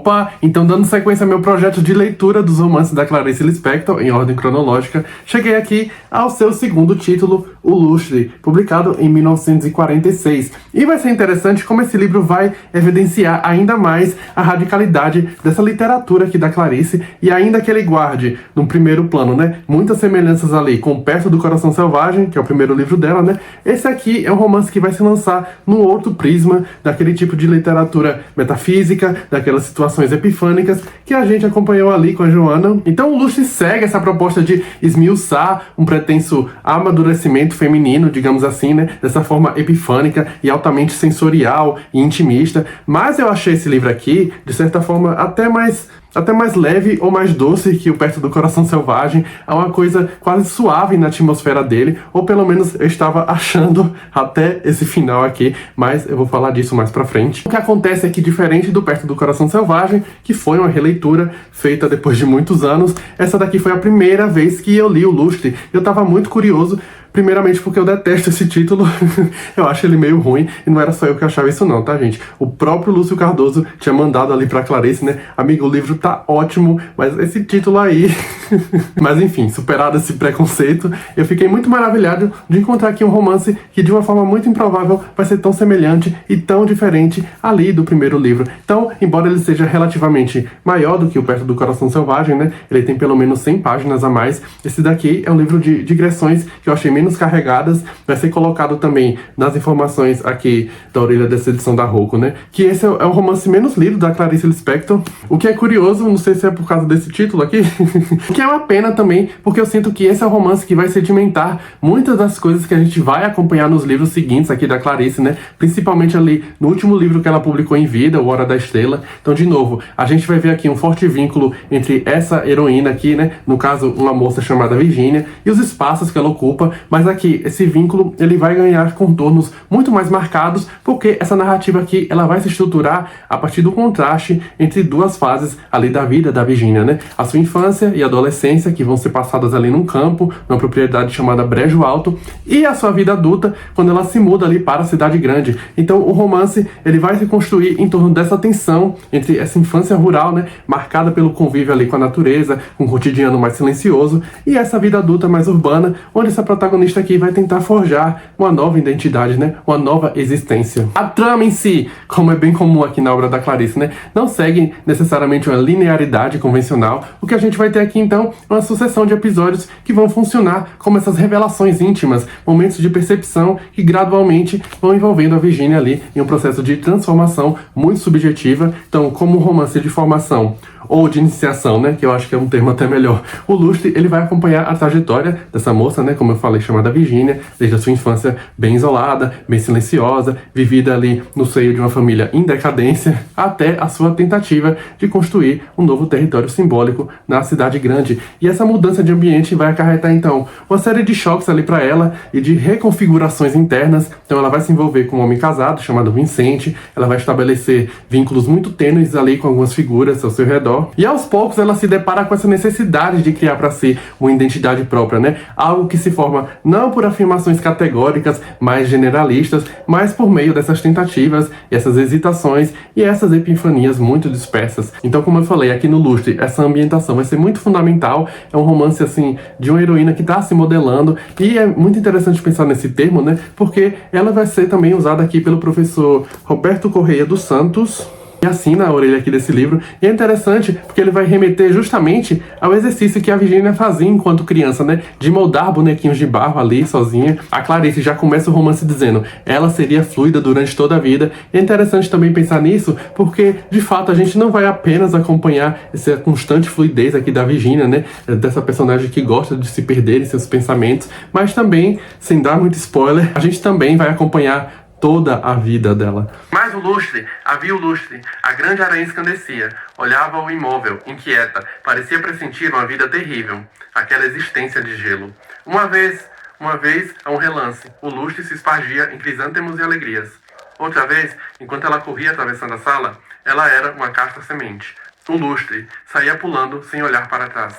Opa! Então, dando sequência ao meu projeto de leitura dos romances da Clarice Lispector, em ordem cronológica, cheguei aqui ao seu segundo título, O Lustre, publicado em 1946. E vai ser interessante como esse livro vai evidenciar ainda mais a radicalidade dessa literatura aqui da Clarice, e ainda que ele guarde, no primeiro plano, né, muitas semelhanças ali com Perto do Coração Selvagem, que é o primeiro livro dela, né, esse aqui é um romance que vai se lançar num outro prisma, daquele tipo de literatura metafísica, daquelas situações epifânicas que a gente acompanhou ali com a Joana. Então o Lustre segue essa proposta de esmiuçar um pretenso amadurecimento feminino, digamos assim, né, dessa forma epifânica e altamente sensorial e intimista. Mas eu achei esse livro aqui, de certa forma, até mais leve ou mais doce que o Perto do Coração Selvagem. É uma coisa quase suave na atmosfera dele, ou pelo menos eu estava achando até esse final aqui, mas eu vou falar disso mais pra frente. O que acontece é que, diferente do Perto do Coração Selvagem, que foi uma releitura feita depois de muitos anos, essa daqui foi a primeira vez que eu li o Lustre. Eu tava muito curioso, primeiramente porque eu detesto esse título, eu acho ele meio ruim, e não era só eu que achava isso não, tá, gente? O próprio Lúcio Cardoso tinha mandado ali pra Clarice, né? Amigo, o livro tá ótimo, mas esse título aí... Mas enfim, superado esse preconceito, eu fiquei muito maravilhado de encontrar aqui um romance que, de uma forma muito improvável, vai ser tão semelhante e tão diferente ali do primeiro livro. Então, embora ele seja relativamente maior do que o Perto do Coração Selvagem, né? Ele tem pelo menos 100 páginas a mais. Esse daqui é um livro de digressões que eu achei menos carregadas. Vai ser colocado também nas informações aqui da orelha dessa edição da Rocco, né? Que esse é o romance menos lido da Clarice Lispector. O que é curioso, não sei se é por causa desse título aqui, que é uma pena também, porque eu sinto que esse é o romance que vai sedimentar muitas das coisas que a gente vai acompanhar nos livros seguintes aqui da Clarice, né? Principalmente ali no último livro que ela publicou em vida, O Hora da Estrela. Então, de novo, a gente vai ver aqui um forte vínculo entre essa heroína aqui, né? No caso, uma moça chamada Virginia, e os espaços que ela ocupa. Mas aqui, esse vínculo, ele vai ganhar contornos muito mais marcados, porque essa narrativa aqui, ela vai se estruturar a partir do contraste entre duas fases ali da vida da Virginia, né? A sua infância e adolescência, que vão ser passadas ali num campo, numa propriedade chamada Brejo Alto, e a sua vida adulta, quando ela se muda ali para a cidade grande. Então o romance, ele vai se construir em torno dessa tensão entre essa infância rural, né, marcada pelo convívio ali com a natureza, com um cotidiano mais silencioso, e essa vida adulta mais urbana, onde essa protagonista aqui vai tentar forjar uma nova identidade, né, uma nova existência. A trama em si, como é bem comum aqui na obra da Clarice, né, não segue necessariamente uma linearidade convencional. O que a gente vai ter aqui, então, uma sucessão de episódios que vão funcionar como essas revelações íntimas, momentos de percepção que gradualmente vão envolvendo a Virginia ali em um processo de transformação muito subjetiva. Então, como um romance de formação ou de iniciação, né, que eu acho que é um termo até melhor, o Lustre, ele vai acompanhar a trajetória dessa moça, né, como eu falei, chamada Virginia, desde a sua infância bem isolada, bem silenciosa, vivida ali no seio de uma família em decadência, até a sua tentativa de construir um novo território simbólico na cidade grande. E essa mudança de ambiente vai acarretar, então, uma série de choques ali para ela e de reconfigurações internas. Então ela vai se envolver com um homem casado chamado Vicente, ela vai estabelecer vínculos muito tênues ali com algumas figuras ao seu redor, e aos poucos ela se depara com essa necessidade de criar para si uma identidade própria, né? Algo que se forma não por afirmações categóricas mais generalistas, mas por meio dessas tentativas, essas hesitações e essas epifanias muito dispersas. Então, como eu falei, aqui no Lustre, essa ambientação vai ser muito fundamental. É um romance, assim, de uma heroína que está se modelando, e é muito interessante pensar nesse termo, né? Porque ela vai ser também usada aqui pelo professor Roberto Correia dos Santos, e assina a orelha aqui desse livro. E é interessante porque ele vai remeter justamente ao exercício que a Virginia fazia enquanto criança, né, de moldar bonequinhos de barro ali sozinha. A Clarice já começa o romance dizendo ela seria fluida durante toda a vida. E é interessante também pensar nisso, porque de fato a gente não vai apenas acompanhar essa constante fluidez aqui da Virginia, né, dessa personagem que gosta de se perder em seus pensamentos, mas também, sem dar muito spoiler, a gente também vai acompanhar toda a vida dela. Mas o Lustre, havia o Lustre, a grande aranha escandecia, olhava o imóvel, inquieta, parecia pressentir uma vida terrível, aquela existência de gelo. Uma vez, a um relance, o Lustre se espargia em crisântemos e alegrias. Outra vez, enquanto ela corria atravessando a sala, ela era uma casta semente. O Lustre saía pulando sem olhar para trás.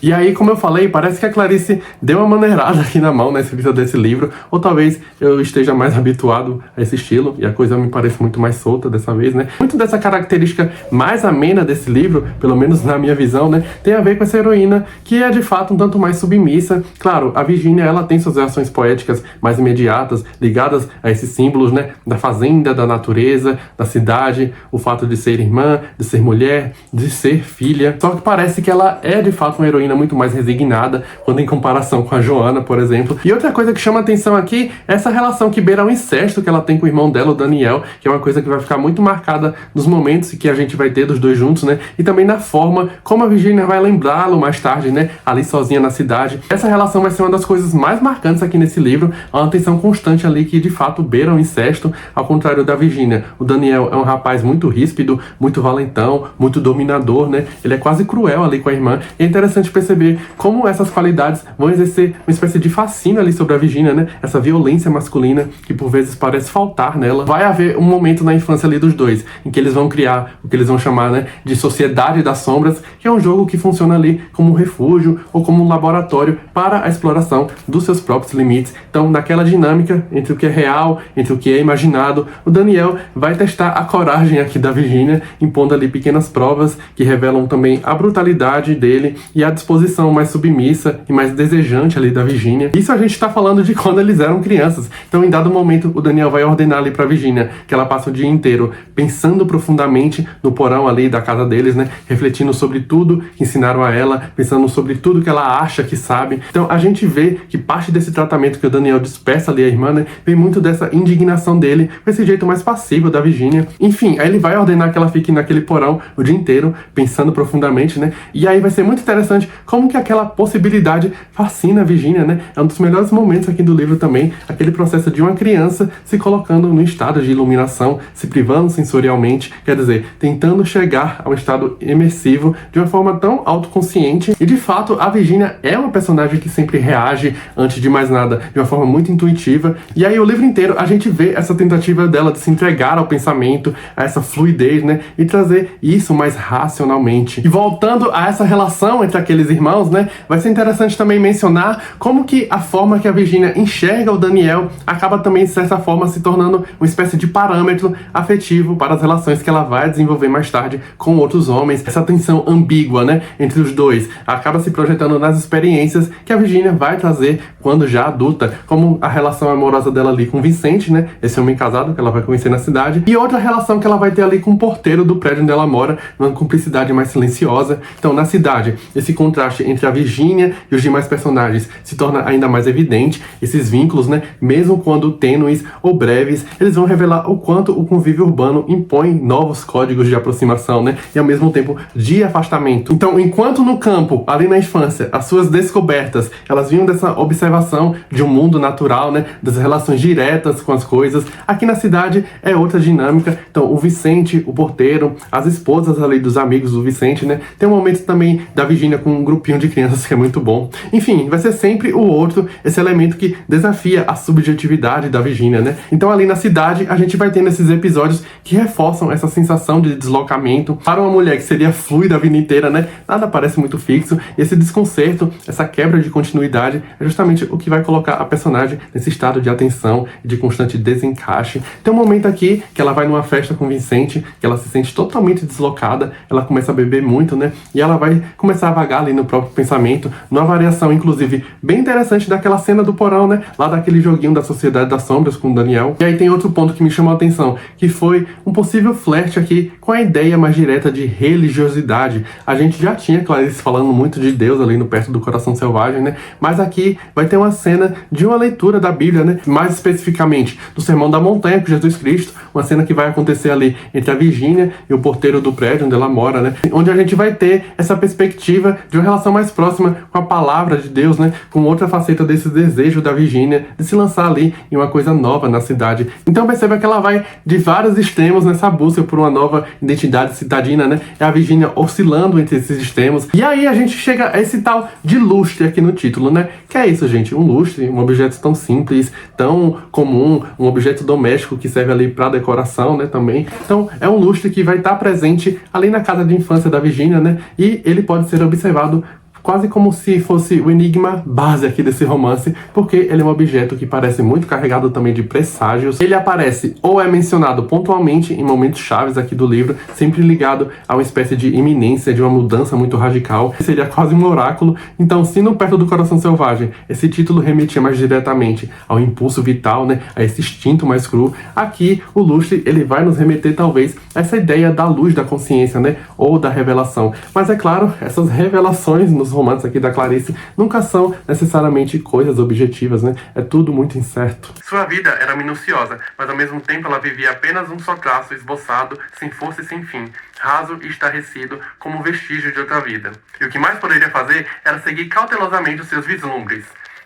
E aí, como eu falei, parece que a Clarice deu uma maneirada aqui na mão na escrita desse livro, ou talvez eu esteja mais habituado a esse estilo, e a coisa me parece muito mais solta dessa vez, né? Muito dessa característica mais amena desse livro, pelo menos na minha visão, né, tem a ver com essa heroína que é de fato um tanto mais submissa. Claro, a Virginia, ela tem suas reações poéticas mais imediatas, ligadas a esses símbolos, né, da fazenda, da natureza, da cidade, o fato de ser irmã, de ser mulher, de ser filha. Só que parece que ela é de fato uma heroína muito mais resignada quando em comparação com a Joanna, por exemplo. E outra coisa que chama atenção aqui é essa relação que beira o incesto que ela tem com o irmão dela, o Daniel, que é uma coisa que vai ficar muito marcada nos momentos que a gente vai ter dos dois juntos, né, e também na forma como a Virginia vai lembrá-lo mais tarde, né, ali sozinha na cidade. Essa relação vai ser uma das coisas mais marcantes aqui nesse livro, há uma tensão constante ali que de fato beira o incesto, ao contrário da Virginia. O Daniel é um rapaz muito ríspido, muito valentão, muito dominador, né, ele é quase cruel ali com a irmã. E é interessante perceber como essas qualidades vão exercer uma espécie de fascínio ali sobre a Virginia, né, essa violência masculina que por vezes parece faltar nela. Vai haver um momento na infância ali dos dois, em que eles vão criar o que eles vão chamar, né, de Sociedade das Sombras, que é um jogo que funciona ali como um refúgio ou como um laboratório para a exploração dos seus próprios limites. Então, naquela dinâmica entre o que é real, entre o que é imaginado, o Daniel vai testar a coragem aqui da Virginia, impondo ali pequenas provas que revelam também a brutalidade dele e a disposição mais submissa e mais desejante ali da Virginia. Isso a gente tá falando de quando eles eram crianças. Então, em dado momento, o Daniel vai ordenar ali pra Virginia que ela passe o dia inteiro pensando profundamente no porão ali da casa deles, né, refletindo sobre tudo que ensinaram a ela, pensando sobre tudo que ela acha que sabe. Então a gente vê que parte desse tratamento que o Daniel dispersa ali a irmã, né, vem muito dessa indignação dele, com esse jeito mais passivo da Virginia. Enfim, aí ele vai ordenar que ela fique naquele porão o dia inteiro, pensando profundamente, né, e aí vai ser muito interessante como que aquela possibilidade fascina a Virginia, né, é um dos melhores momentos aqui do livro também, aquele processo de uma criança se colocando no estado de iluminação, se privando sensorialmente, quer dizer, tentando chegar ao estado imersivo de uma forma tão autoconsciente. E de fato a Virginia é uma personagem que sempre reage, antes de mais nada, de uma forma muito intuitiva. E aí o livro inteiro a gente vê essa tentativa dela de se entregar ao pensamento, a essa fluidez, né, e trazer isso mais racionalmente. E voltando a essa relação entre aqueles irmãos, né, vai ser interessante também mencionar como que a forma que a Virginia enxerga o Daniel acaba também de certa forma se tornando uma espécie de parâmetro afetivo para as relações que ela vai desenvolver mais tarde com outros homens. Essa tensão ambígua, né, entre os dois acaba se projetando nas experiências que a Virginia vai trazer quando já adulta, como a relação amorosa dela ali com o Vicente, né, esse homem casado que ela vai conhecer na cidade, e outra relação que ela vai ter ali com o porteiro do prédio onde ela mora, numa cumplicidade mais silenciosa. Então, na cidade, esse contraste entre a Virginia e os demais personagens se torna ainda mais evidente. Esses vínculos, né, mesmo quando tênues ou breves, eles vão revelar o quanto o convívio urbano impõe novos códigos de aproximação, né, e ao mesmo tempo de afastamento. Então, enquanto no campo, ali na infância, as suas descobertas, elas vinham dessa observação de um mundo natural, né, das relações diretas com as coisas, aqui na cidade é outra dinâmica. Então, o Vicente, o porteiro, as esposas ali dos amigos do Vicente, né, tem um momento também da Virginia com um grupinho de crianças que é muito bom. Enfim, vai ser sempre o outro, esse elemento que desafia a subjetividade da Virginia, né. Então, ali na cidade, a gente vai tendo esses episódios que reforçam essa sensação de deslocamento. Para uma mulher que seria fluida a vida inteira, né, nada parece muito fixo, e esse desconcerto, essa quebra de continuidade é justamente o que vai colocar a personagem nesse estado de atenção e de constante desencaixe. Tem um momento aqui que ela vai numa festa com o Vicente, que ela se sente totalmente deslocada, ela começa a beber muito, né, e ela vai começar a vagar ali no próprio pensamento, numa variação, inclusive, bem interessante daquela cena do porão, né, lá daquele joguinho da Sociedade das Sombras com o Daniel. E aí tem outro ponto que me chamou a atenção, que foi um possível flerte aqui com a ideia mais direta de religiosidade. A gente já tinha Clarice falando muito de Deus ali no Perto do Coração Selvagem, né, mas aqui vai ter uma cena de uma leitura da Bíblia, né, mais especificamente do Sermão da Montanha com Jesus Cristo, uma cena que vai acontecer ali entre a Virginia e o porteiro do prédio onde ela mora, né, onde a gente vai ter essa perspectiva de uma relação mais próxima com a palavra de Deus, né, com outra faceta desse desejo da Virginia de se lançar ali em uma coisa nova na cidade. Então perceba que ela vai de vários extremos nessa busca por uma nova identidade citadina, né, é a Virginia oscilando entre esses extremos. E aí a gente chega a esse tal de lustre aqui no título, né, que é isso, gente, um lustre, um objeto tão simples, tão comum, um objeto doméstico que serve ali para decoração, né, também. Então é um lustre que vai estar presente ali na casa de infância da Virginia, né, e ele pode ser observado quase como se fosse o enigma base aqui desse romance, porque ele é um objeto que parece muito carregado também de presságios. Ele aparece ou é mencionado pontualmente em momentos chaves aqui do livro, sempre ligado a uma espécie de iminência, de uma mudança muito radical. Seria quase um oráculo. Então, se no Perto do Coração Selvagem esse título remetia mais diretamente ao impulso vital, né, a esse instinto mais cru, aqui o Lustre ele vai nos remeter talvez a essa ideia da luz da consciência, né, ou da revelação. Mas é claro, essas revelações nos romances aqui da Clarice nunca são necessariamente coisas objetivas, né? É tudo muito incerto. Sua vida era minuciosa, mas ao mesmo tempo ela vivia apenas um só traço esboçado, sem força e sem fim, raso e estarrecido, como um vestígio de outra vida. E o que mais poderia fazer era seguir cautelosamente os seus vislumbres.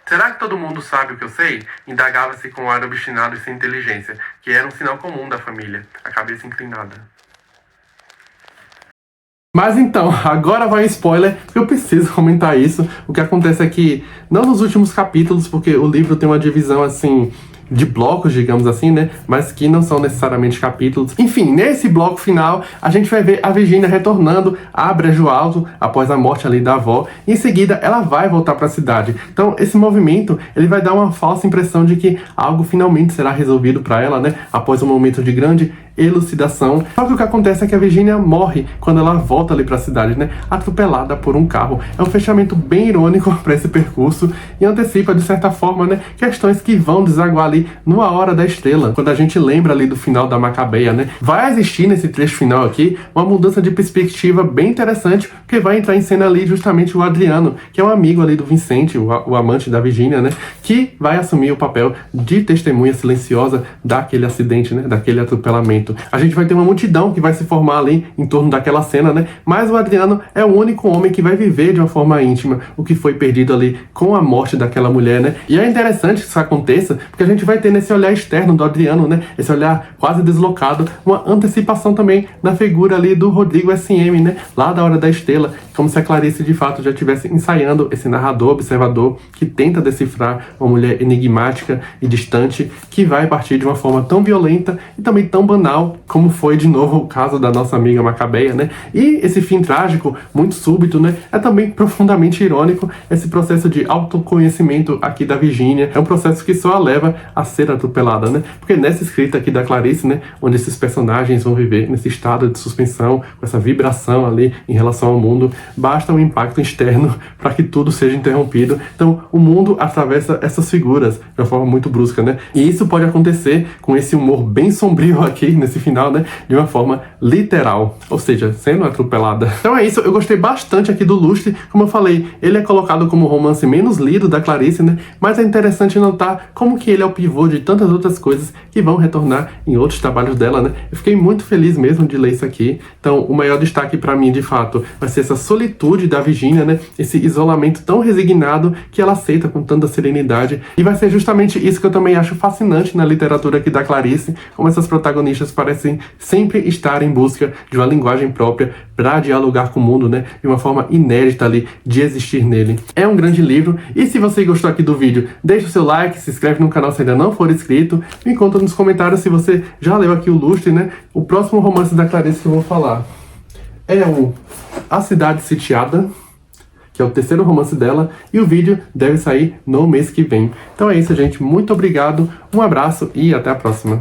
Será que todo mundo sabe o que eu sei? Indagava-se com um ar obstinado e sem inteligência, que era um sinal comum da família, a cabeça inclinada. Mas então, agora vai um spoiler, porque eu preciso comentar isso. O que acontece é que, não nos últimos capítulos, porque o livro tem uma divisão assim de blocos, digamos assim, né? Mas que não são necessariamente capítulos. Enfim, nesse bloco final, a gente vai ver a Virginia retornando a Brejo Alto após a morte ali da avó. E em seguida, ela vai voltar para a cidade. Então, esse movimento, ele vai dar uma falsa impressão de que algo finalmente será resolvido para ela, né? Após um momento de grande elucidação. Só que o que acontece é que a Virginia morre quando ela volta ali para a cidade, né? Atropelada por um carro. É um fechamento bem irônico para esse percurso e antecipa, de certa forma, né, questões que vão desaguar ali no A Hora da Estrela. Quando a gente lembra ali do final da Macabeia, né? Vai existir nesse trecho final aqui uma mudança de perspectiva bem interessante, porque vai entrar em cena ali justamente o Adriano, que é um amigo ali do Vicente, o amante da Virginia, né? Que vai assumir o papel de testemunha silenciosa daquele acidente, né? Daquele atropelamento. A gente vai ter uma multidão que vai se formar ali em torno daquela cena, né? Mas o Adriano é o único homem que vai viver de uma forma íntima o que foi perdido ali com a morte daquela mulher, né? E é interessante que isso aconteça, porque a gente vai ter nesse olhar externo do Adriano, né? Esse olhar quase deslocado, uma antecipação também na figura ali do Rodrigo SM, né? Lá da Hora da Estrela, como se a Clarice de fato já estivesse ensaiando esse narrador, observador, que tenta decifrar uma mulher enigmática e distante, que vai partir de uma forma tão violenta e também tão banal, como foi de novo o caso da nossa amiga Macabeia, né? E esse fim trágico, muito súbito, né? É também profundamente irônico esse processo de autoconhecimento aqui da Virginia. É um processo que só a leva a ser atropelada, né? Porque nessa escrita aqui da Clarice, né? Onde esses personagens vão viver nesse estado de suspensão, com essa vibração ali em relação ao mundo, basta um impacto externo para que tudo seja interrompido. Então, o mundo atravessa essas figuras de uma forma muito brusca, né? E isso pode acontecer com esse humor bem sombrio aqui nesse final, né? De uma forma literal, ou seja, sendo atropelada. Então é isso, eu gostei bastante aqui do Lustre. Como eu falei, ele é colocado como o romance menos lido da Clarice, né? Mas é interessante notar como que ele é o pivô de tantas outras coisas que vão retornar em outros trabalhos dela, né? Eu fiquei muito feliz mesmo de ler isso aqui. Então, o maior destaque pra mim, de fato, vai ser essa solitude da Virginia, né? Esse isolamento tão resignado que ela aceita com tanta serenidade. E vai ser justamente isso que eu também acho fascinante na literatura aqui da Clarice, como essas protagonistas parecem sempre estar em busca de uma linguagem própria para dialogar com o mundo, né? De uma forma inédita ali de existir nele. É um grande livro, e se você gostou aqui do vídeo, deixa o seu like, se inscreve no canal se ainda não for inscrito, me conta nos comentários se você já leu aqui o Lustre, né? O próximo romance da Clarice que eu vou falar é o A Cidade Sitiada, que é o terceiro romance dela, e o vídeo deve sair no mês que vem. Então é isso, gente. Muito obrigado, um abraço e até a próxima.